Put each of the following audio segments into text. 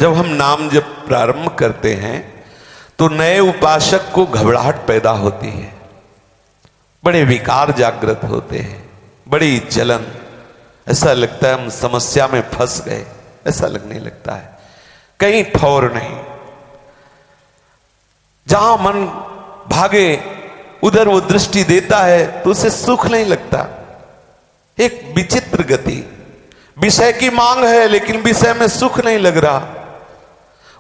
जब हम नाम जब प्रारंभ करते हैं तो नए उपासक को घबराहट पैदा होती है, बड़े विकार जागृत होते हैं, बड़ी जलन, ऐसा लगता है हम समस्या में फंस गए, ऐसा लगने लगता है, कहीं ठौर नहीं। जहां मन भागे उधर वो दृष्टि देता है तो उसे सुख नहीं लगता। एक विचित्र गति, विषय की मांग है लेकिन विषय में सुख नहीं लग रहा।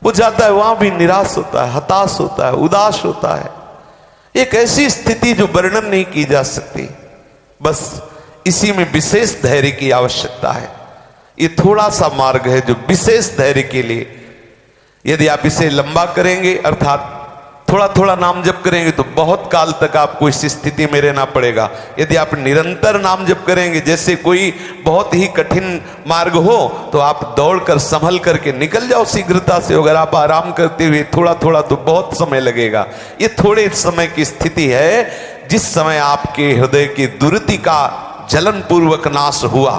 वो जाता है वहां भी निराश होता है, हताश होता है, उदास होता है। एक ऐसी स्थिति जो वर्णन नहीं की जा सकती। बस इसी में विशेष धैर्य की आवश्यकता है। ये थोड़ा सा मार्ग है जो विशेष धैर्य के लिए, यदि आप इसे लंबा करेंगे अर्थात थोड़ा थोड़ा नाम जप करेंगे तो बहुत काल तक आपको इस स्थिति में रहना पड़ेगा। यदि आप निरंतर नाम जप करेंगे, जैसे कोई बहुत ही कठिन मार्ग हो तो आप दौड़कर संभल करके निकल जाओ शीघ्रता से। अगर आप आराम करते हुए थोड़ा थोड़ा तो बहुत समय लगेगा। ये थोड़े समय की स्थिति है जिस समय आपके हृदय की दुर्ति का जलन पूर्वक नाश हुआ,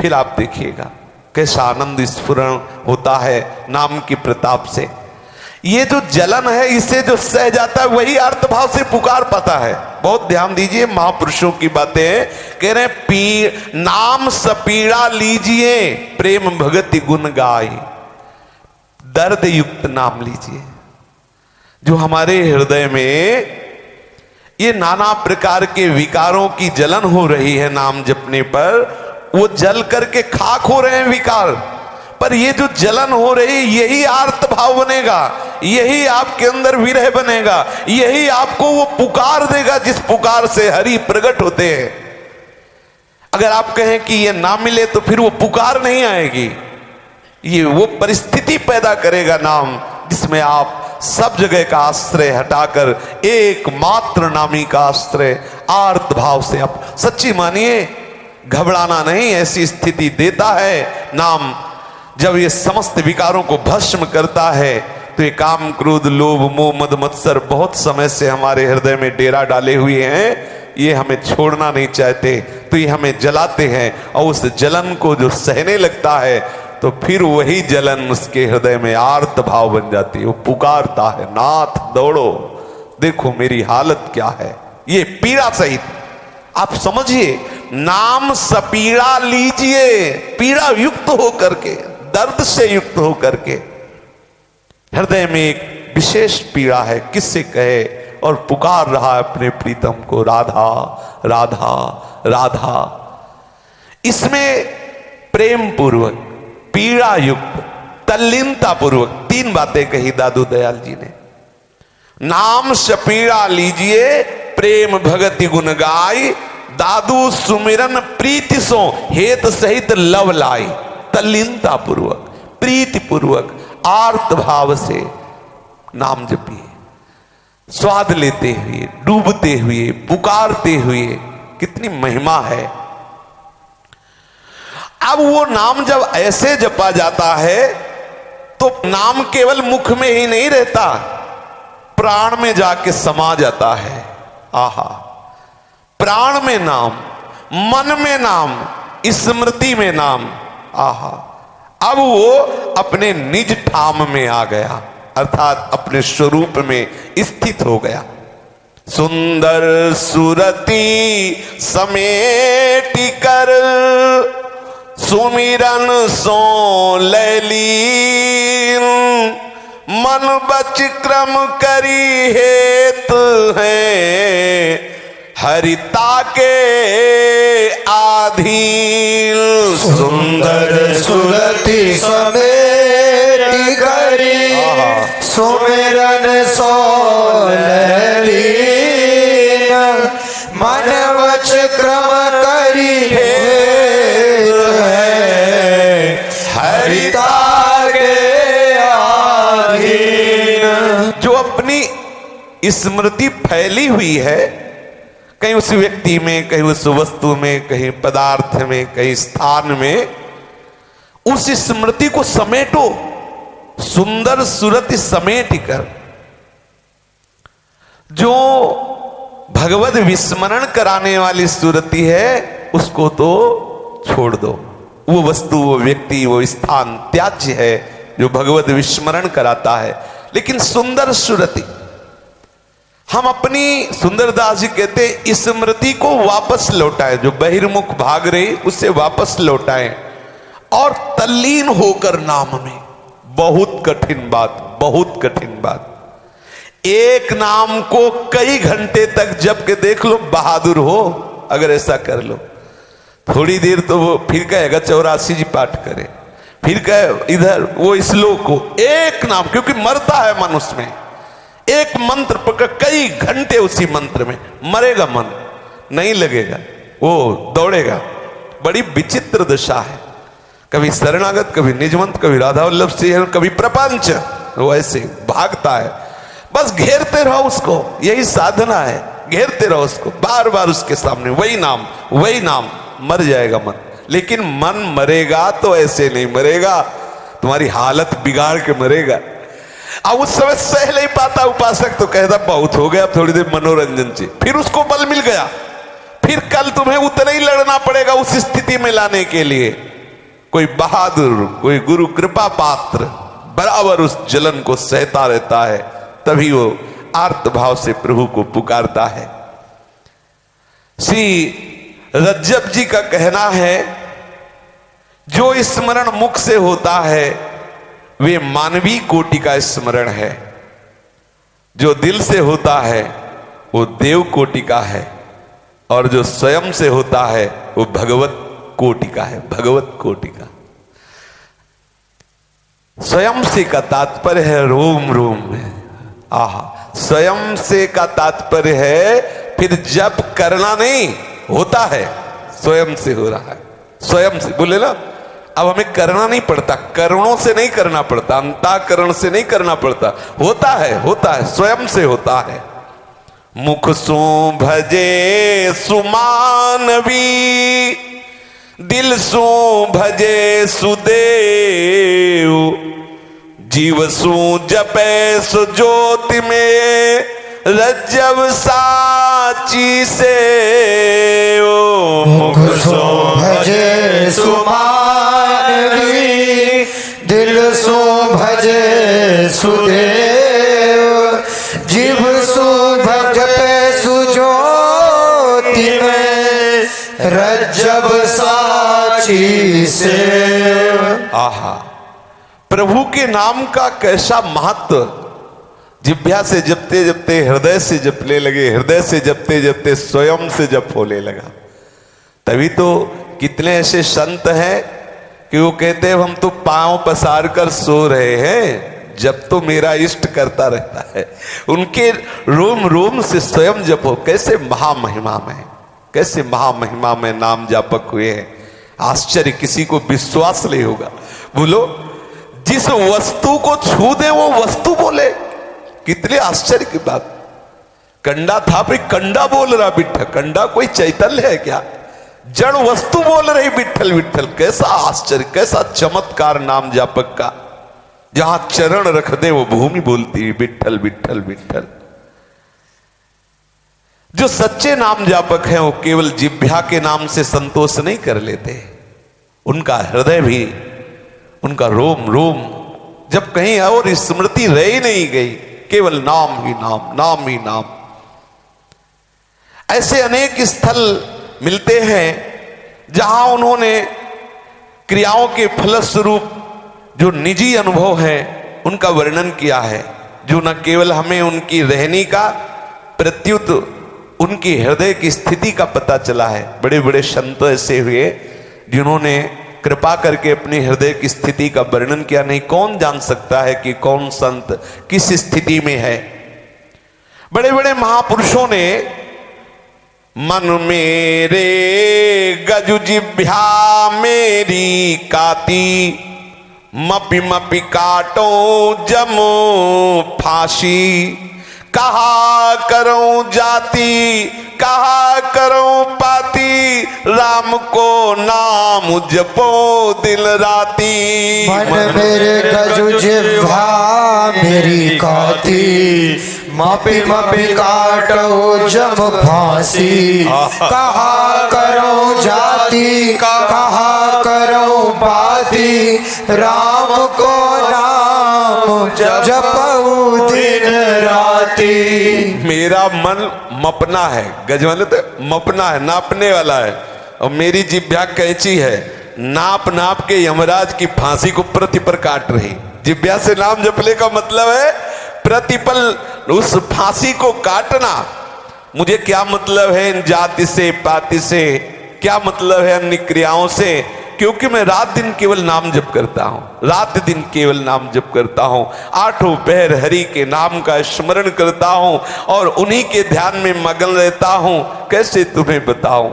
फिर आप देखिएगा कैसा आनंद स्फुरण होता है नाम की प्रताप से। ये जो जलन है इसे जो सह जाता है वही अर्थभाव से पुकार पाता है। बहुत ध्यान दीजिए, महापुरुषों की बातें कह रहे हैं, नाम सपीड़ा लीजिए प्रेम भगति गुण गाय। दर्द युक्त नाम लीजिए। जो हमारे हृदय में ये नाना प्रकार के विकारों की जलन हो रही है नाम जपने पर, वो जल करके खाक हो रहे हैं विकार, पर ये जो जलन हो रही यही आर्त भाव बनेगा, यही आपके अंदर विरह बनेगा, यही आपको वो पुकार देगा जिस पुकार से हरि प्रकट होते हैं। अगर आप कहें कि ये ना मिले तो फिर वो पुकार नहीं आएगी। ये वो परिस्थिति पैदा करेगा नाम जिसमें आप सब जगह का आश्रय हटाकर एकमात्र नामी का आश्रय आर्त भाव से आप सच्ची मानिए, घबराना नहीं, ऐसी स्थिति देता है नाम। जब ये समस्त विकारों को भस्म करता है तो ये काम क्रोध लोभ मोह मद मत्सर बहुत समय से हमारे हृदय में डेरा डाले हुए हैं, ये हमें छोड़ना नहीं चाहते, तो ये हमें जलाते हैं। और उस जलन को जो सहने लगता है तो फिर वही जलन उसके हृदय में आर्त भाव बन जाती है। वो पुकारता है, नाथ दौड़ो, देखो मेरी हालत क्या है। ये पीड़ा सहित आप समझिए, नाम सपीड़ा लीजिए, पीड़ा युक्त होकर के, दर्द से युक्त होकर के। हृदय में एक विशेष पीड़ा है, किससे कहे, और पुकार रहा है अपने प्रीतम को, राधा राधा राधा। इसमें प्रेम पूर्वक, पीड़ा युक्त, तल्लीनता पूर्वक तीन बातें कही दादू दयाल जी ने। नाम सपीड़ा लीजिए प्रेम भगति गुण गाय, दादू सुमिरन प्रीति सो हेत सहित लव लाई। तल्लीनता पूर्वक, प्रीति पूर्वक, आर्त भाव से नाम जपिए, स्वाद लेते हुए, डूबते हुए, पुकारते हुए। कितनी महिमा है। अब वो नाम जब ऐसे जपा जाता है तो नाम केवल मुख में ही नहीं रहता, प्राण में जाके समा जाता है। आहा, प्राण में नाम, मन में नाम, स्मृति में नाम। आहा, अब वो अपने निज ठाम में आ गया, अर्थात अपने स्वरूप में स्थित हो गया। सुंदर सुरती समेटी कर सुमिरन सो लैलीन, मन बच क्रम करी हेत है हरिता के आधीन। सुंदर सुरति समेटी करी सुमिरन सो लैलीन, मन वच क्रम करी हेत है हरिता के आधीन। जो अपनी स्मृति फैली हुई है, कहीं उस व्यक्ति में, कहीं उस वस्तु में, कहीं पदार्थ में, कहीं स्थान में, उस स्मृति को समेटो। सुंदर सुरति समेट कर, जो भगवत विस्मरण कराने वाली सुरति है उसको तो छोड़ दो। वो वस्तु, वो व्यक्ति, वो स्थान त्याज्य है, जो भगवत विस्मरण कराता है। लेकिन सुंदर सुरति, हम अपनी, सुंदरदास जी कहते हैं, स्मृति को वापस लौटाएं, जो बहिर्मुख भाग रही उसे वापस लौटाएं और तल्लीन होकर नाम में। बहुत कठिन बात, बहुत कठिन बात। एक नाम को कई घंटे तक जप के देख लो, बहादुर हो अगर ऐसा कर लो। थोड़ी देर तो वो फिर कहेगा 84 जी पाठ करे, फिर कहे इधर वो श्लोक को, एक नाम, क्योंकि मरता है मन उसमें। एक मंत्र पकड़ कई घंटे उसी मंत्र में, मरेगा मन, नहीं लगेगा, वो दौड़ेगा। बड़ी विचित्र दशा है, कभी शरणागत, कभी निजमंत, कभी राधा वल्लभ सिंह, कभी प्रपंच, वो ऐसे भागता है। बस घेरते रहो उसको, यही साधना है, घेरते रहो उसको, बार बार उसके सामने वही नाम, वही नाम। मर जाएगा मन, लेकिन मन मरेगा तो ऐसे नहीं मरेगा, तुम्हारी हालत बिगाड़ के मरेगा। अब उस समय सह नहीं पाता उपासक, तो कहता बहुत हो गया, थोड़ी देर मनोरंजन से, फिर उसको बल मिल गया, फिर कल तुम्हें उतना ही लड़ना पड़ेगा उस स्थिति में लाने के लिए। कोई बहादुर, कोई गुरु कृपा पात्र बराबर उस जलन को सहता रहता है, तभी वो आर्त भाव से प्रभु को पुकारता है। श्री रज्जब जी का कहना है, जो स्मरण मुख से होता है वे मानवीय कोटि का स्मरण है, जो दिल से होता है वो देव कोटि का है, और जो स्वयं से होता है वो भगवत कोटि का है, भगवत कोटि का। स्वयं से का तात्पर्य है रोम रोम में। आहा, स्वयं से का तात्पर्य है फिर जप करना नहीं, होता है, स्वयं से हो रहा है, स्वयं से बोले ना। अब हमें करना नहीं पड़ता, करणों से नहीं करना पड़ता, अंतःकरण से नहीं करना पड़ता, होता है, होता है, स्वयं से होता है। मुख सो भजे सुमानवी, दिल सो भजे सुदेव, जीव सो जपे सु ज्योति में, रज्जब साची से। मुख सो भजे सुमानवी, दिल सो भजे सुदेव, जीव सो जपे सु ज्योति में, रज्जब साची से। आहा, प्रभु के नाम का कैसा महत्व। जिभ्या से जपते जपते हृदय से जपने लगे, हृदय से जपते जपते स्वयं से जप होने लगा। तभी तो कितने ऐसे संत हैं कि वो कहते हैं हम तो पांव पसार कर सो रहे हैं, जब तो मेरा इष्ट करता रहता है। उनके रोम रोम से स्वयं जप हो। कैसे महामहिमा में, कैसे महामहिमा में नाम जापक हुए हैं। आश्चर्य, किसी को विश्वास नहीं होगा। बोलो, जिस वस्तु को छू दे वो वस्तु बोले, कितने आश्चर्य की बात। कंडा था भाई, कंडा बोल रहा विठ्ठल, कंडा कोई चैतन्य है क्या? जड़ वस्तु बोल रही विठ्ठल विठ्ठल। कैसा आश्चर्य, कैसा चमत्कार नाम जापक का। जहां चरण रख दे वो भूमि बोलती विठ्ठल विठ्ठल विठ्ठल। जो सच्चे नाम जापक हैं वो केवल जिह्वा के नाम से संतोष नहीं कर लेते, उनका हृदय भी, उनका रोम रोम, जब कहीं और स्मृति रह ही नहीं गई, केवल नाम ही नाम, नाम ही नाम। ऐसे अनेक स्थल मिलते हैं जहां उन्होंने क्रियाओं के फलस्वरूप जो निजी अनुभव है उनका वर्णन किया है, जो न केवल हमें उनकी रहनी का प्रत्युत उनकी हृदय की स्थिति का पता चला है। बड़े बड़े संत ऐसे हुए जिन्होंने कृपा करके अपने हृदय की स्थिति का वर्णन किया। नहीं, कौन जान सकता है कि कौन संत किस स्थिति में है। बड़े बड़े महापुरुषों ने मन मेरे गजु जिह्वा मेरी काती, मपी मपी काटो जमो फांसी, कहा करूं जाति कहा करूं पाती, राम को नाम जपो दिल राती। मन मेरे गजु जिह्वा मेरी काती, मापी मापी काटो जम फांसी, कहा करो जाति कहा करो पाती, राम को नाम जपऊ दिन राती। मेरा मन मपना है, गजवान तो मपना है, नापने वाला है, और मेरी जिभ्या कैंची है, नाप नाप के यमराज की फांसी को प्रतिपल काट रही। जिभ्या से नाम जपले का मतलब है प्रतिपल उस फांसी को काटना। मुझे क्या मतलब है इन जाति से पाति से, क्या मतलब है अन्य क्रियाओं से, क्योंकि मैं रात दिन केवल नाम जप करता हूं, रात दिन केवल नाम जप करता हूं, आठों पहर हरि के नाम का स्मरण करता हूं और उन्हीं के ध्यान में मगन रहता हूं। कैसे तुम्हें बताऊं,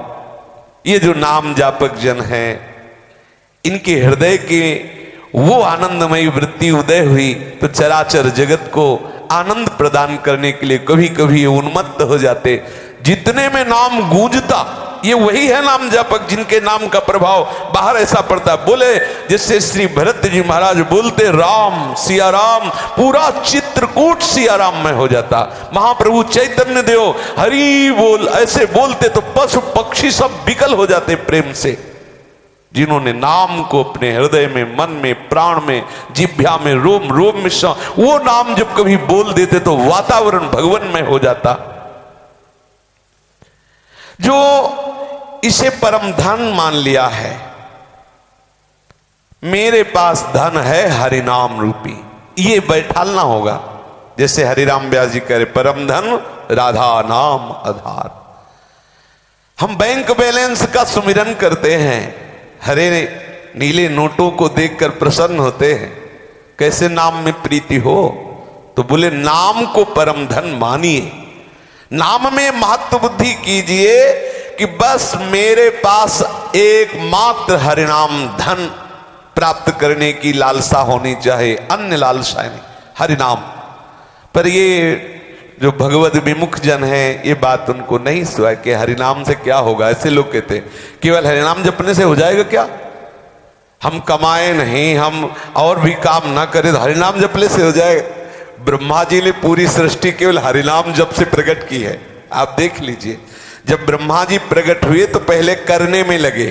ये जो नाम जापक जन हैं, इनके हृदय के वो आनंदमयी वृत्ति उदय हुई तो चराचर जगत को आनंद प्रदान करने के लिए कभी कभी उन्मत्त हो जाते। जितने में नाम गूंजता, ये वही है नाम जापक जिनके नाम का प्रभाव बाहर ऐसा पड़ता। बोले जैसे श्री भरत जी महाराज बोलते राम सिया राम, पूरा चित्रकूट सिया राम में हो जाता। महाप्रभु चैतन्य देव हरि बोल ऐसे बोलते तो पशु पक्षी सब विकल हो जाते प्रेम से। जिन्होंने नाम को अपने हृदय में, मन में, प्राण में, जिह्वा में, रोम रोम में, वो नाम जब कभी बोल देते तो वातावरण भगवन में हो जाता। जो इसे परम धन मान लिया है, मेरे पास धन है हरिनाम रूपी, ये बैठालना होगा। जैसे हरिराम व्यास जी कह रहे परम धन राधा नाम आधार। हम बैंक बैलेंस का सुमिरन करते हैं, हरे नीले नोटों को देखकर प्रसन्न होते हैं, कैसे नाम में प्रीति हो, तो बोले नाम को परम धन मानिए, नाम में महत्व बुद्धि कीजिए कि बस मेरे पास एकमात्र हरिनाम धन प्राप्त करने की लालसा होनी चाहिए, अन्य लालसा नहीं, हरिनाम। पर ये जो भगवत विमुख जन है, ये बात उनको नहीं सुहा कि हरिनाम से क्या होगा। ऐसे लोग कहते केवल हरिनाम जपने से हो जाएगा क्या, हम कमाए नहीं, हम और भी काम ना करें तो हरिनाम जपने से हो जाएगा। ब्रह्मा जी ने पूरी सृष्टि केवल हरिनाम जप से प्रकट की है। आप देख लीजिए, जब ब्रह्मा जी प्रकट हुए तो पहले करने में लगे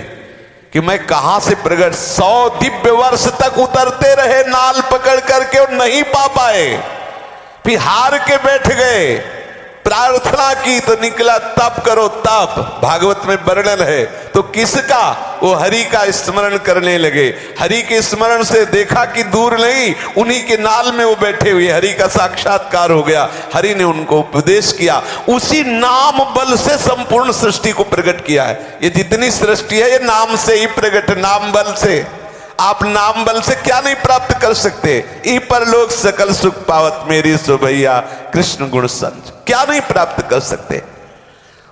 कि मैं कहां से प्रकट, 100 दिव्य वर्ष तक उतरते रहे नाल पकड़ करके और नहीं पा पाए, फिर हार के बैठ गए, प्रार्थना की तो निकला तप करो तप, भागवत में वर्णन है। तो किसका, वो हरि का स्मरण करने लगे। हरि के स्मरण से देखा कि दूर नहीं, उन्हीं के नाल में वो बैठे हुए, हरि का साक्षात्कार हो गया। हरि ने उनको उपदेश किया, उसी नाम बल से संपूर्ण सृष्टि को प्रकट किया है। ये जितनी सृष्टि है ये नाम से ही प्रकट, नाम बल से। आप नाम बल से क्या नहीं प्राप्त कर सकते, ई पर लोग सकल सुख पावत मेरी सुभैया कृष्ण गुण संज, क्या नहीं प्राप्त कर सकते।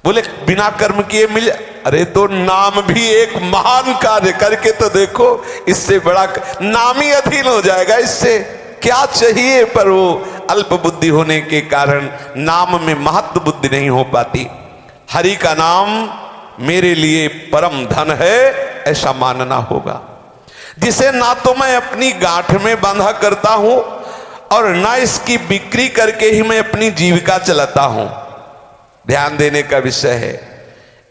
बोले बिना कर्म किए मिल, अरे तो नाम भी एक महान कार्य करके तो देखो, इससे बड़ा नाम ही अधीन हो जाएगा, इससे क्या चाहिए। पर वो अल्प बुद्धि होने के कारण नाम में महत्व बुद्धि नहीं हो पाती। हरि का नाम मेरे लिए परम धन है, ऐसा मानना होगा, जिसे ना तो मैं अपनी गांठ में बांधा करता हूं और ना इसकी बिक्री करके ही मैं अपनी जीविका चलाता हूं। ध्यान देने का विषय है,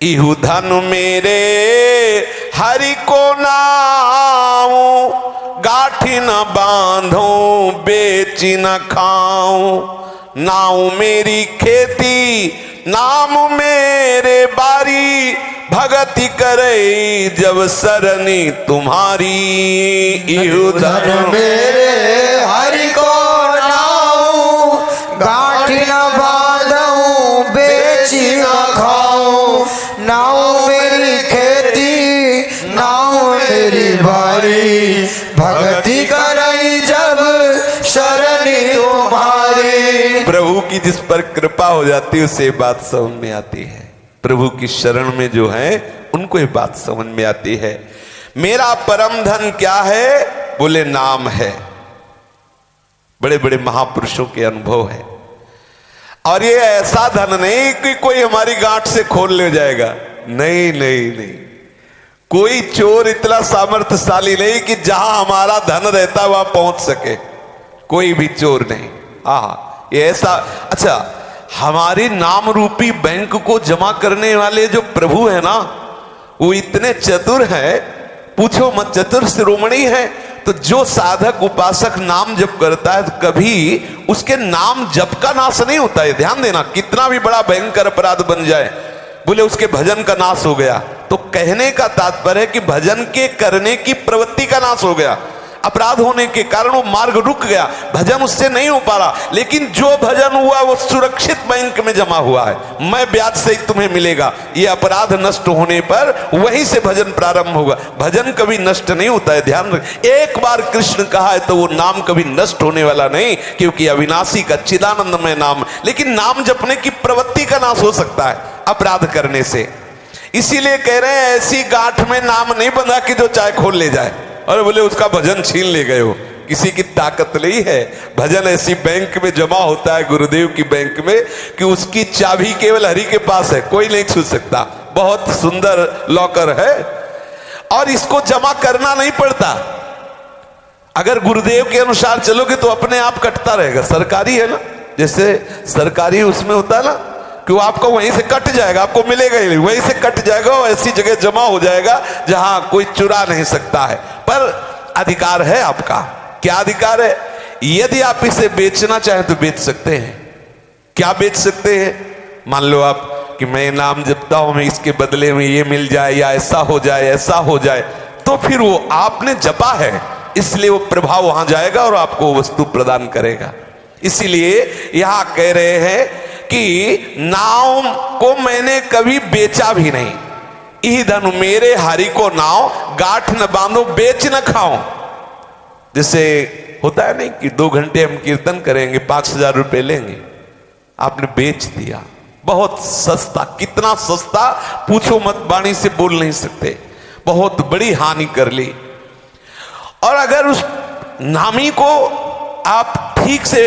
इहु धन मेरे हरि को नाऊं, गाठी न बांधो बेची न खाऊं, नाऊ मेरी खेती नाम मेरे बारी, भगति करे जब सरनी तुम्हारी। इहु धन मेरे हरि को नाऊं, गांठी न बांधूं बेची न खाऊं, नाऊ मेरी खेती नाऊ मेरी बारी, भक्ति करई जब शरणी तुम्हारी। प्रभु की जिस पर कृपा हो जाती है उसे बात समझ में आती है। प्रभु की शरण में जो है उनको ये बात समझ में आती है। मेरा परम धन क्या है, बोले नाम है। बड़े बड़े महापुरुषों के अनुभव है, और ये ऐसा धन नहीं कि कोई हमारी गांठ से खोल ले जाएगा, नहीं नहीं नहीं। कोई चोर इतना सामर्थ्यशाली नहीं कि जहां हमारा धन रहता वहां पहुंच सके, कोई भी चोर नहीं। ये ऐसा। अच्छा, हमारे नाम रूपी बैंक को जमा करने वाले जो प्रभु है ना, वो इतने चतुर है, पूछो मत, चतुर शिरोमणि है। तो जो साधक उपासक नाम जप करता है तो कभी उसके नाम जप का नाश नहीं होता है। ध्यान देना, कितना भी बड़ा भयंकर अपराध बन जाए, बोले उसके भजन का नाश हो गया, तो कहने का तात्पर्य है कि भजन के करने की प्रवृत्ति का नाश हो गया। अपराध होने के कारण वो मार्ग रुक गया, भजन उससे नहीं हो पा रहा। लेकिन जो भजन हुआ वो सुरक्षित बैंक में जमा हुआ है, मैं ब्याज से तुम्हें मिलेगा। ये अपराध नष्ट होने पर वहीं से भजन प्रारंभ होगा। भजन कभी नष्ट नहीं होता है, ध्यान रख। एक बार कृष्ण कहा है तो वो नाम कभी नष्ट होने वाला नहीं, क्योंकि अविनाशी का चिदानंदमय नाम। लेकिन नाम जपने की प्रवृत्ति का नाश हो सकता है अपराध करने से। इसीलिए कह रहे हैं ऐसी गांठ में नाम नहीं बंधा कि जो चाहे खोल ले जाए, और बोले उसका भजन छीन ले गए हो। किसी की ताकत नहीं है। भजन ऐसी बैंक में जमा होता है, गुरुदेव की बैंक में, कि उसकी चाबी केवल हरि के पास है, कोई नहीं छू सकता। बहुत सुंदर लॉकर है और इसको जमा करना नहीं पड़ता। अगर गुरुदेव के अनुसार चलोगे तो अपने आप कटता रहेगा। सरकारी है ना, जैसे सरकारी उसमें होता है ना कि वो आपको वहीं से कट जाएगा, आपको मिलेगा ही नहीं, वहीं से कट जाएगा और ऐसी जगह जमा हो जाएगा जहां कोई चुरा नहीं सकता है। पर अधिकार है आपका। क्या अधिकार है? यदि आप इसे बेचना चाहें तो बेच सकते हैं। क्या बेच सकते हैं? मान लो आप कि मैं नाम जपता हूं, मैं इसके बदले में ये मिल जाए, या ऐसा हो जाए, ऐसा हो जाए, तो फिर वो आपने जपा है इसलिए वो प्रभाव वहां जाएगा और आपको वस्तु प्रदान करेगा। इसीलिए यहां कह रहे हैं कि नाम को मैंने कभी बेचा भी नहीं। इह धन मेरे हरि को नाव, गांठ न बांधो बेच न खाओ। जैसे होता है नहीं कि 2 घंटे हम कीर्तन करेंगे, 5,000 रुपए लेंगे, आपने बेच दिया। बहुत सस्ता, कितना सस्ता पूछो मत, वाणी से बोल नहीं सकते। बहुत बड़ी हानि कर ली। और अगर उस नामी को आप ठीक से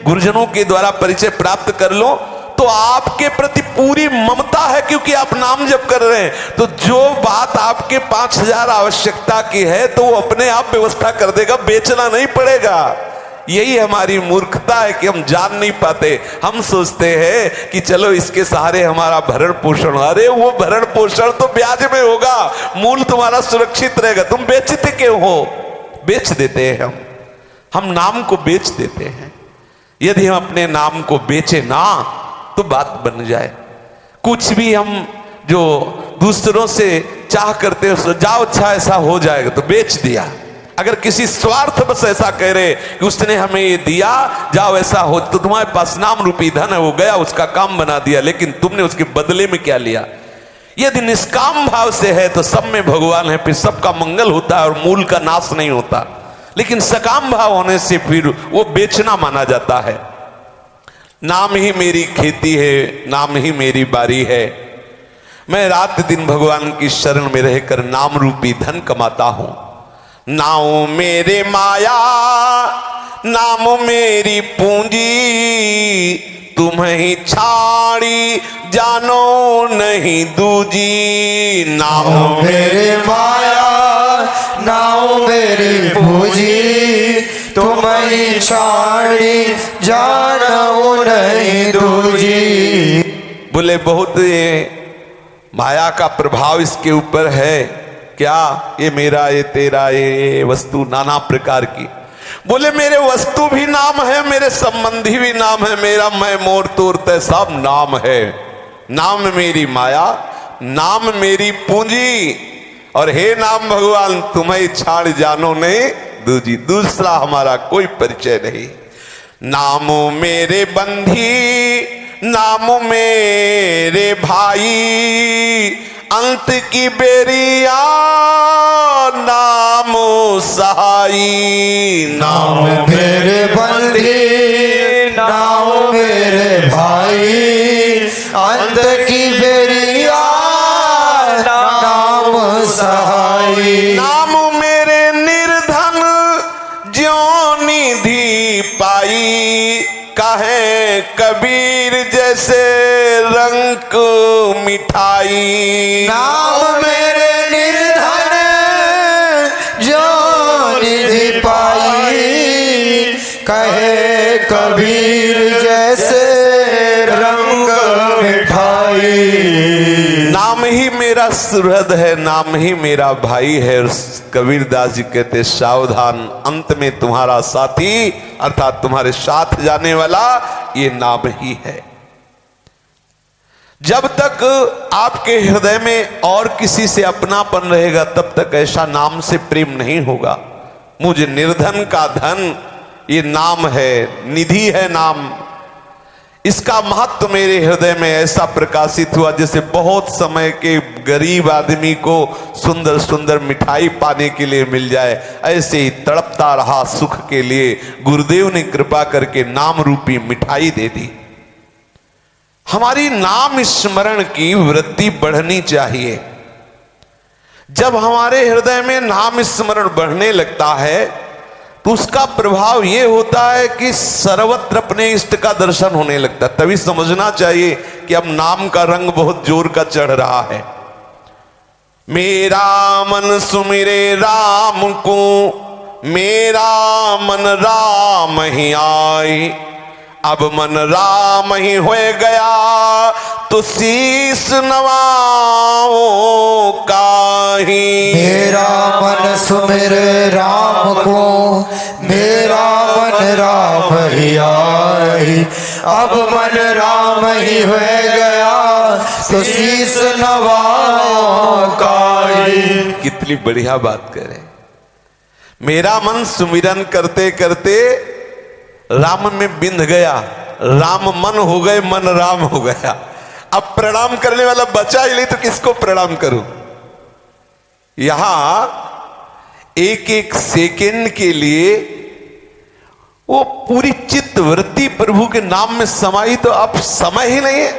गुरुजनों के द्वारा परिचय प्राप्त कर लो तो आपके प्रति पूरी ममता है, क्योंकि आप नाम जप कर रहे हैं। तो जो बात आपके 5,000 आवश्यकता की है तो वो अपने आप व्यवस्था कर देगा, बेचना नहीं पड़ेगा। यही हमारी मूर्खता है कि हम जान नहीं पाते। हम सोचते हैं कि चलो इसके सहारे हमारा भरण पोषण। अरे वो भरण पोषण तो ब्याज में होगा, मूल तुम्हारा सुरक्षित रहेगा। तुम बेचते क्यों हो? बेच देते हैं हम नाम को बेच देते हैं। यदि हम अपने नाम को बेचे ना तो बात बन जाए। कुछ भी हम जो दूसरों से चाह करते हैं, जाओ अच्छा ऐसा हो जाएगा, तो बेच दिया। अगर किसी स्वार्थ बस ऐसा कह रहे कि उसने हमें ये दिया, जाओ ऐसा हो, तो तुम्हारे पास नाम रूपी धन है, वो गया, उसका काम बना दिया, लेकिन तुमने उसके बदले में क्या लिया? यदि निष्काम भाव से है तो सब में भगवान है, फिर सबका मंगल होता है और मूल का नाश नहीं होता। लेकिन सकाम भाव होने से फिर वो बेचना माना जाता है। नाम ही मेरी खेती है, नाम ही मेरी बारी है। मैं रात दिन भगवान की शरण में रहकर नाम रूपी धन कमाता हूं। नाम मेरे माया, नाम मेरी पूंजी, तुम ही छाड़ी जानो नहीं दूजी। नाम मेरे माया, नाम मेरी पूंजी, तुम ही छाड़ी जानो नहीं दूजी। बोले बहुत ये माया का प्रभाव इसके ऊपर है क्या? ये मेरा, ये तेरा, ये वस्तु नाना प्रकार की। बोले मेरे वस्तु भी नाम है, मेरे संबंधी भी नाम है, मेरा मैं मोर तोर तय सब नाम है। नाम मेरी माया, नाम मेरी पूंजी, और हे नाम भगवान तुम्हें छाड़ जानो नहीं दूजी। दूसरा हमारा कोई परिचय नहीं। नाम मेरे बंधी, नाम मेरे भाई, अंत की बेरिया नाम सहाई। नाम मेरे बंदी, नाम मेरे भाई, अंत की बेरिया नाम सहाई। नाम मेरे निर्धन ज्यों निधि पाई, कहे कबीर जैसे रंग मिठाई। नाम मेरे निर्धन जो निधि पाई, कहे कबीर जैसे रंग मिठाई। नाम ही मेरा सुहृद है, नाम ही मेरा भाई है। कबीरदास जी कहते सावधान, अंत में तुम्हारा साथी अर्थात तुम्हारे साथ जाने वाला ये नाम ही है। जब तक आपके हृदय में और किसी से अपनापन रहेगा तब तक ऐसा नाम से प्रेम नहीं होगा। मुझे निर्धन का धन ये नाम है, निधि है नाम। इसका महत्व मेरे हृदय में ऐसा प्रकाशित हुआ जैसे बहुत समय के गरीब आदमी को सुंदर सुंदर मिठाई पाने के लिए मिल जाए, ऐसे ही तड़पता रहा सुख के लिए। गुरुदेव ने कृपा करके नाम रूपी मिठाई दे दी। हमारी नाम स्मरण की वृत्ति बढ़नी चाहिए। जब हमारे हृदय में नाम स्मरण बढ़ने लगता है तो उसका प्रभाव यह होता है कि सर्वत्र अपने इष्ट का दर्शन होने लगता है। तभी समझना चाहिए कि अब नाम का रंग बहुत जोर का चढ़ रहा है। मेरा मन सुमिरे राम को, मेरा मन राम ही आई। अब मन राम ही हो गया तो शीस नवाओ काहि। मेरा मन सुमिर राम को, मेरा मन राम ही आई। अब मन राम ही हो गया तो शीस नवाओ काहि। कितनी बढ़िया बात करे। मेरा मन सुमिरन करते करते राम में बिंध गया, राम मन हो गए, मन राम हो गया। अब प्रणाम करने वाला बचा ही नहीं तो किसको प्रणाम करूं। यहां एक एक सेकंड के लिए वो पूरी चित्त वृत्ति प्रभु के नाम में समाई, तो अब समय ही नहीं है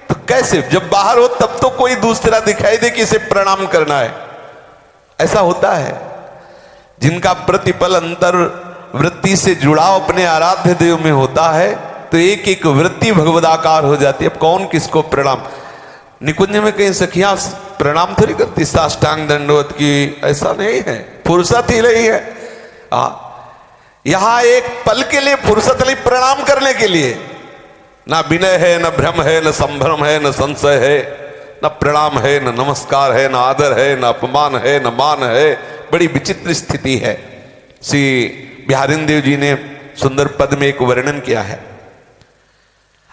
तो कैसे। जब बाहर हो तब तो कोई दूसरा दिखाई दे कि इसे प्रणाम करना है। ऐसा होता है जिनका प्रतिपल अंतर वृत्ति से जुड़ाव अपने आराध्य देव में होता है तो एक एक वृत्ति भगवदाकार हो जाती है। अब कौन किसको प्रणाम। निकुंज में कहीं सखियां प्रणाम थोड़ी करती साष्टांग दंडवत की, ऐसा नहीं है, फुर्सत ही नहीं है। यहां एक पल के लिए फुर्सत नहीं प्रणाम करने के लिए। ना विनय है, न भ्रम है, न संभ्रम है, न संशय है, न प्रणाम है, न नमस्कार है, न आदर है, न अपमान है, न मान है। बड़ी विचित्र स्थिति है। श्री बिहारिन देव जी ने सुंदर पद में एक वर्णन किया है।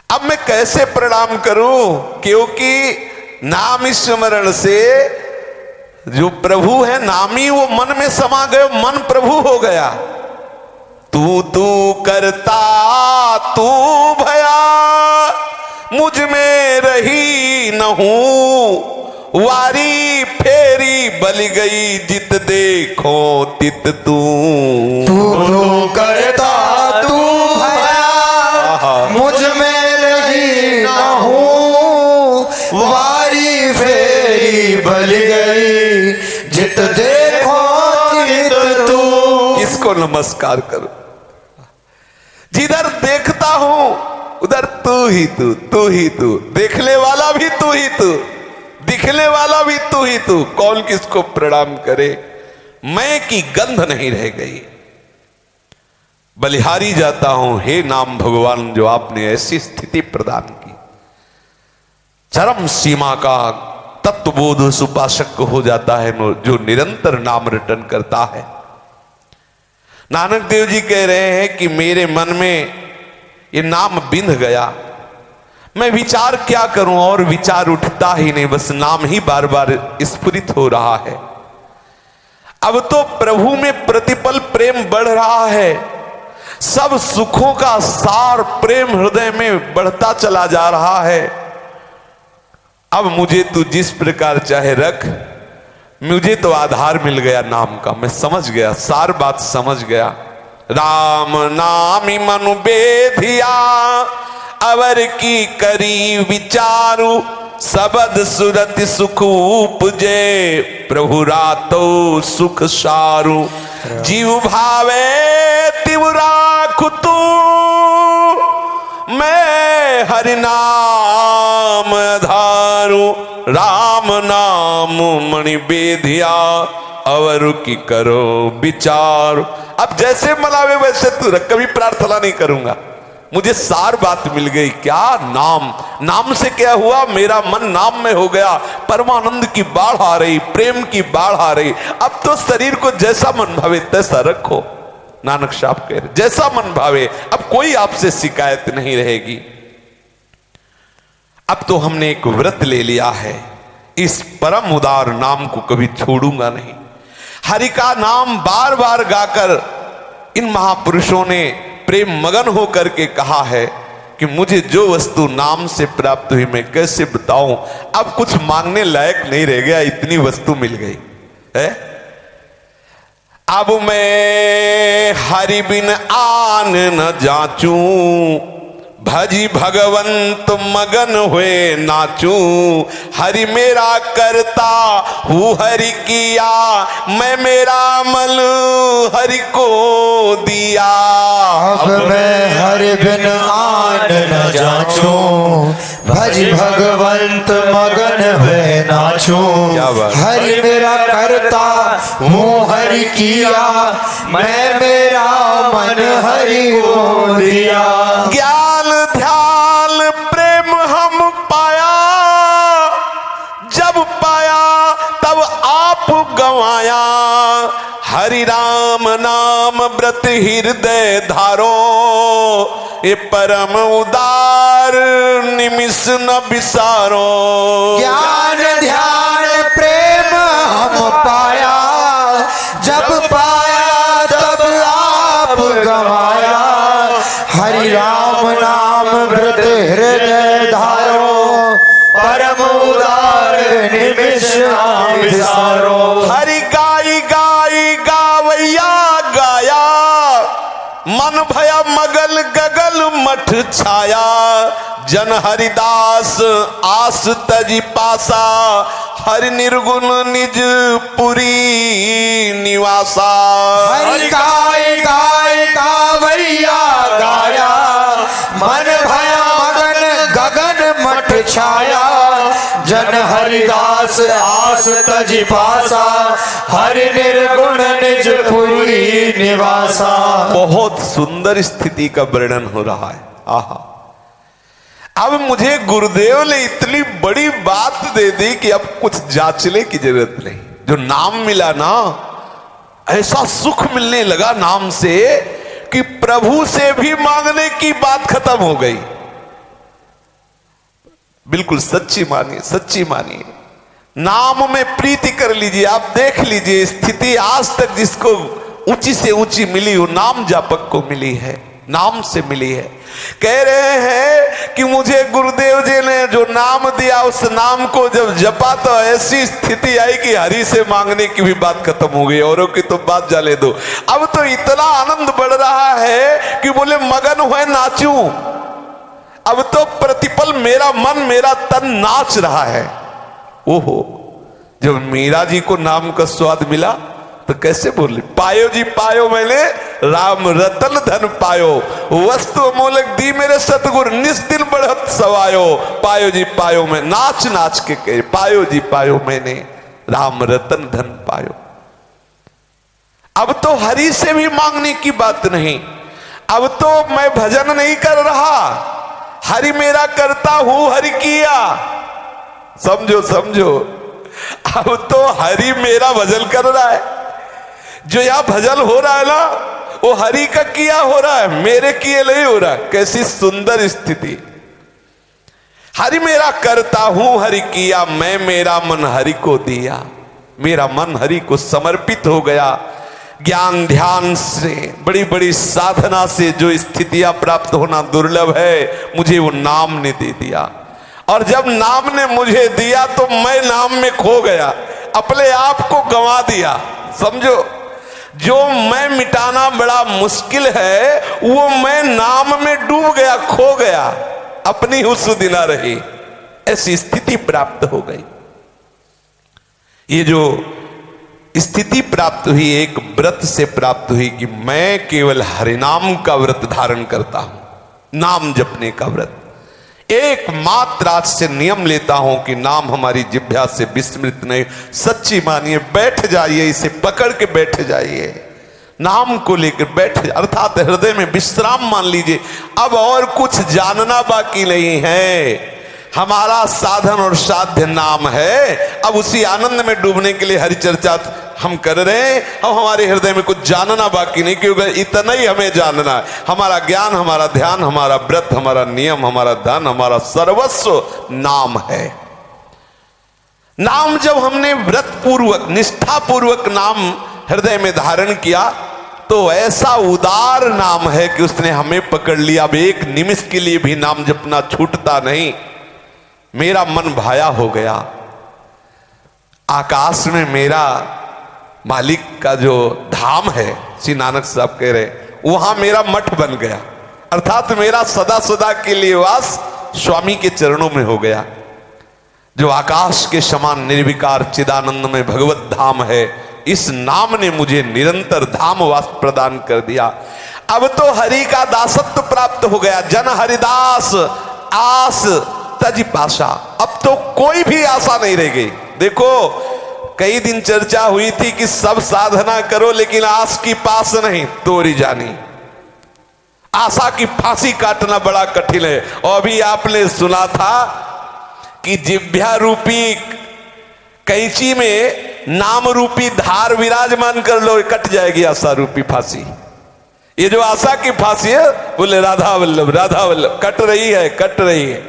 अब मैं कैसे प्रणाम करूं, क्योंकि नाम स्मरण से जो प्रभु है नामी वो मन में समा गए, मन प्रभु हो गया। तू तू करता तू भया, मुझ में रही न हूं। वारी फेरी बलि गई, जित देखो तित तू। तू करता तू भया, मुझ में रही न हूं। वारी फेरी बलि गई, जित देखो तित तू। किसको नमस्कार करूं। जिधर देखता हूं उधर तू ही तू, तू ही तू। देखने वाला भी तू ही तू, दिखने वाला भी तू ही तू। कौन किसको प्रणाम करे। मैं की गंध नहीं रह गई। बलिहारी जाता हूं हे नाम भगवान, जो आपने ऐसी स्थिति प्रदान की। चरम सीमा का तत्वबोध उस उपासक को हो जाता है जो निरंतर नाम रटन करता है। नानक देव जी कह रहे हैं कि मेरे मन में ये नाम बिंध गया, मैं विचार क्या करूं, और विचार उठता ही नहीं, बस नाम ही बार बार स्फुरित हो रहा है। अब तो प्रभु में प्रतिपल प्रेम बढ़ रहा है। सब सुखों का सार प्रेम हृदय में बढ़ता चला जा रहा है। अब मुझे तू जिस प्रकार चाहे रख, मुझे तो आधार मिल गया नाम का। मैं समझ गया, सार बात समझ गया। राम नामी मनु बेधिया, अवर की करी विचारु। सबद सुरति सुख उपजे, प्रभु रातो सुख सारु। जीव भावे तिव राखु तू, मैं हरि नाम धारू। राम नाम मणि बेधिया, अवरु की करो विचार। अब जैसे मनावे वैसे तू रख, कभी प्रार्थना नहीं करूंगा। मुझे सार बात मिल गई। क्या नाम, नाम से क्या हुआ, मेरा मन नाम में हो गया। परमानंद की बाढ़ आ रही, प्रेम की बाढ़ आ रही। अब तो शरीर को जैसा मन भावे तैसा रखो। नानक साहब कह रहे जैसा मन भावे, अब कोई आपसे शिकायत नहीं रहेगी। अब तो हमने एक व्रत ले लिया है, इस परम उदार नाम को कभी छोड़ूंगा नहीं। हरि का नाम बार बार गाकर इन महापुरुषों ने प्रेम मगन होकर के कहा है कि मुझे जो वस्तु नाम से प्राप्त हुई मैं कैसे बताऊं। अब कुछ मांगने लायक नहीं रह गया, इतनी वस्तु मिल गई है। अब मैं हरि बिन आन न जाचूं, भजी भगवंत मगन हुए नाचू। हरि मेरा करता हूँ हरि किया, मैं मेरा मन हरि को दिया। अब मैं हरि बिन आन न जाचूं, भज भगवंत मगन हुए नाचूं। हरि मेरा करता हूँ हरि किया, मैं मेरा मन हरि को दिया। ज्ञान ध्यान प्रेम हम पाया, जब पाया तब आप गवाया। हरि राम नाम व्रत हृदय धारो, ये परम उदार निमिष न बिसारो। ज्ञान ध्यान प्रेम हम पाया, जब पाया तब आप गवाया। हरि राम नाम व्रत हृदय धारो, परम उदार निमिष न बिसारो। हरि गाई गाई गावैया गाया, मन भया मगल गगल मठ छाया। जन हरिदास आस तजी पासा, हरि निर्गुण निज पुरी निवासा। हरि गाय गाय गावैया गाया, मन भया मगन गगन मठ छाया। जन हरिदास आस तजी पासा, हरि निर्गुण निज पुरी निवासा। बहुत सुंदर स्थिति का वर्णन हो रहा है। आहा, अब मुझे गुरुदेव ने इतनी बड़ी बात दे दी कि अब कुछ जांचने की जरूरत नहीं। जो नाम मिला ना, ऐसा सुख मिलने लगा नाम से कि प्रभु से भी मांगने की बात खत्म हो गई। बिल्कुल सच्ची मानिए, सच्ची मानिए। नाम में प्रीति कर लीजिए। आप देख लीजिए स्थिति आज तक जिसको ऊंची से ऊंची मिली वो नाम जापक को मिली है, नाम से मिली है। कह रहे हैं कि मुझे गुरुदेव जी ने जो नाम दिया उस नाम को जब जपा तो ऐसी स्थिति आई कि हरि से मांगने की भी बात खत्म हो गई, औरों की तो बात जाने दो। अब तो इतना आनंद बढ़ रहा है कि बोले मगन हुए नाचूं। अब तो प्रतिपल मेरा मन मेरा तन नाच रहा है। ओहो, जब मीरा जी को नाम का स्वाद मिला तो कैसे बोले, पायो जी पायो मैंने राम रतन धन पायो, वस्तु अमोलक दी मेरे सतगुरु निस्दिन बढ़त सवायो। पायो जी पायो मैं नाच नाच के कहे, पायो जी पायो मैंने राम रतन धन पायो। अब तो हरि से भी मांगने की बात नहीं। अब तो मैं भजन नहीं कर रहा, हरि मेरा करता हूं हरि किया। समझो समझो, अब तो हरि मेरा भजन कर रहा है। जो यहां भजन हो रहा है ना, वो हरि का किया हो रहा है, मेरे किए नहीं हो रहा। कैसी सुंदर स्थिति। हरि मेरा करता हूं हरि किया, मैं मेरा मन हरि को दिया। मेरा मन हरि को समर्पित हो गया। ज्ञान ध्यान से, बड़ी बड़ी साधना से जो स्थितियां प्राप्त होना दुर्लभ है, मुझे वो नाम ने दे दिया। और जब नाम ने मुझे दिया तो मैं नाम में खो गया, अपने आप को गंवा दिया। समझो, जो मैं मिटाना बड़ा मुश्किल है वो मैं नाम में डूब गया, खो गया, अपनी हुस्न रही। ऐसी स्थिति प्राप्त हो गई। ये जो स्थिति प्राप्त हुई एक व्रत से प्राप्त हुई कि मैं केवल हरिनाम का व्रत धारण करता हूं, नाम जपने का व्रत। एकमात्र आज से नियम लेता हूं कि नाम हमारी जिह्वा से विस्मृत नहीं। सच्ची मानिए, बैठ जाइए, इसे पकड़ के बैठ जाइए, नाम को लेकर बैठ, अर्थात हृदय में विश्राम मान लीजिए। अब और कुछ जानना बाकी नहीं है। हमारा साधन और साध्य नाम है। अब उसी आनंद में डूबने के लिए हरि चर्चा हम कर रहे हैं। अब हमारे हृदय में कुछ जानना बाकी नहीं, क्योंकि इतना ही हमें जानना है। हमारा ज्ञान, हमारा ध्यान, हमारा व्रत, हमारा नियम, हमारा धन, हमारा सर्वस्व नाम है। नाम जब हमने व्रत पूर्वक, निष्ठा पूर्वक नाम हृदय में धारण किया तो ऐसा उदार नाम है कि उसने हमें पकड़ लिया। अब एक निमिष के लिए भी नाम जपना छूटता नहीं। मेरा मन भाया हो गया। आकाश में मेरा मालिक का जो धाम है, श्री नानक साहब कह रहे, वहां मेरा मठ बन गया, अर्थात मेरा सदा सदा के लिए वास स्वामी के चरणों में हो गया। जो आकाश के समान निर्विकार चिदानंद में भगवत धाम है, इस नाम ने मुझे निरंतर धाम वास प्रदान कर दिया। अब तो हरि का दासत्व प्राप्त हो गया। जन हरिदास आस तज पाशा। अब तो कोई भी आशा नहीं रह गई। देखो, कई दिन चर्चा हुई थी कि सब साधना करो लेकिन आस की पास नहीं, तोरी जानी। आशा की फांसी काटना बड़ा कठिन है। और अभी आपने सुना था कि जिह्वा रूपी कैंची में नाम रूपी धार विराजमान कर लो, कट जाएगी आशा रूपी फांसी। ये जो आशा की फांसी है, बोले राधा वल्लभ, राधा वल्लभ, कट रही है, कट रही है।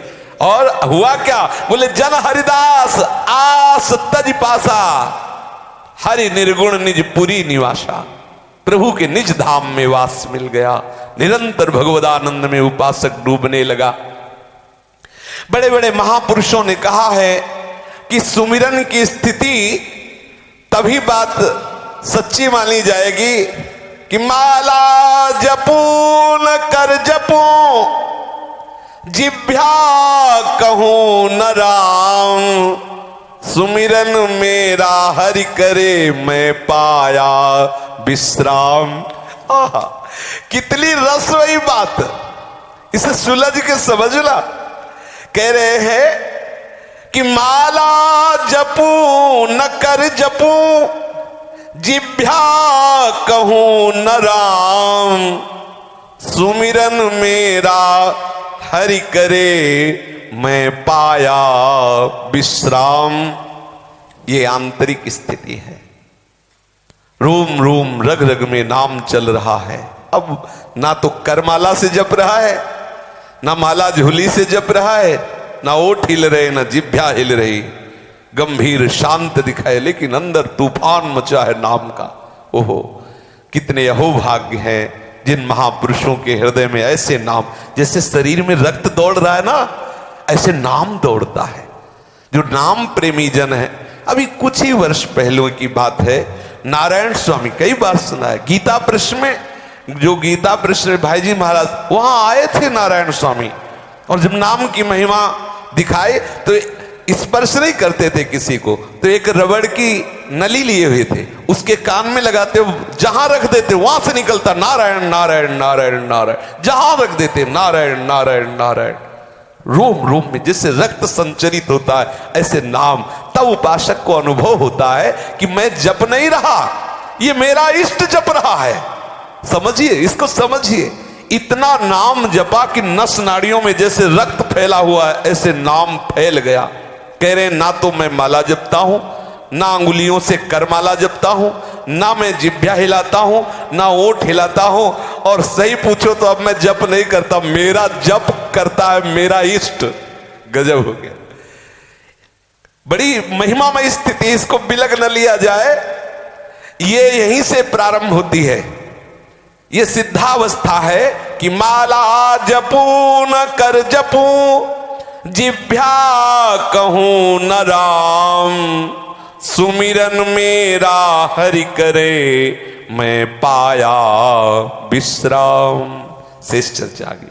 और हुआ क्या? बोले जन हरिदास आस तज पासा, हरि निर्गुण निज पुरी निवासा। प्रभु के निज धाम में वास मिल गया। निरंतर भगवदानंद में उपासक डूबने लगा। बड़े बड़े महापुरुषों ने कहा है कि सुमिरन की स्थिति तभी बात सच्ची मानी जाएगी कि माला जपू न कर जपू, जिह्वा कहूं न राम, सुमिरन मेरा हरि करे मैं पाया विश्राम। आहा, कितनी रसोई बात, इसे सुलझ के समझना। कह रहे हैं कि माला जपू न कर जपू, जिह्वा कहूं न राम, सुमिरन मेरा हरि करे मैं पाया विश्राम। ये आंतरिक स्थिति है। रोम रोम रग रग में नाम चल रहा है। अब ना तो करमाला से जप रहा है, ना माला झोली से जप रहा है, ना ओठ हिल रहे, ना जिह्वा हिल रही। गंभीर शांत दिखाए लेकिन अंदर तूफान मचा है नाम का। ओहो, कितने अहोभाग्य हैं जिन महापुरुषों के हृदय में ऐसे नाम, जैसे शरीर में रक्त दौड़ रहा है ना, ऐसे नाम दौड़ता है। जो नाम प्रेमी जन है। अभी कुछ ही वर्ष पहले की बात है, नारायण स्वामी, कई बार सुना है, गीता प्रश्न में, जो गीता प्रश्न में भाई जी महाराज वहां आए थे नारायण स्वामी, और जब नाम की महिमा दिखाए तो स्पर्श नहीं करते थे किसी को, तो एक रबड़ की नली लिए हुए थे, उसके कान में लगाते, जहां रख देते वहां से निकलता नारायण नारायण नारायण नारायण, जहां रख देते नारायण नारायण नारायण। रोम रोम में जैसे रक्त संचरित होता है ऐसे नाम। तब उपासक को अनुभव होता है कि मैं जप नहीं रहा, ये मेरा इष्ट जप रहा है। समझिए, इसको समझिए। इतना नाम जपा कि नस नाड़ियों में जैसे रक्त फैला हुआ है ऐसे नाम फैल गया। कह रहे ना तो मैं माला जपता हूं, ना अंगुलियों से करमाला जपता हूं, ना मैं जिह्वा हिलाता हूं, ना ओठ हिलाता हूं, और सही पूछो तो अब मैं जप नहीं करता, मेरा जप करता है मेरा इष्ट। गजब हो गया। बड़ी महिमामय स्थिति, इसको बिलग न लिया जाए। ये यहीं से प्रारंभ होती है। ये सिद्धावस्था है कि माला जपू न कर जपू, जिह्वा कहूं न राम, सुमिरन मेरा हरि करे मैं पाया विश्राम। शेष चर्चा आगे।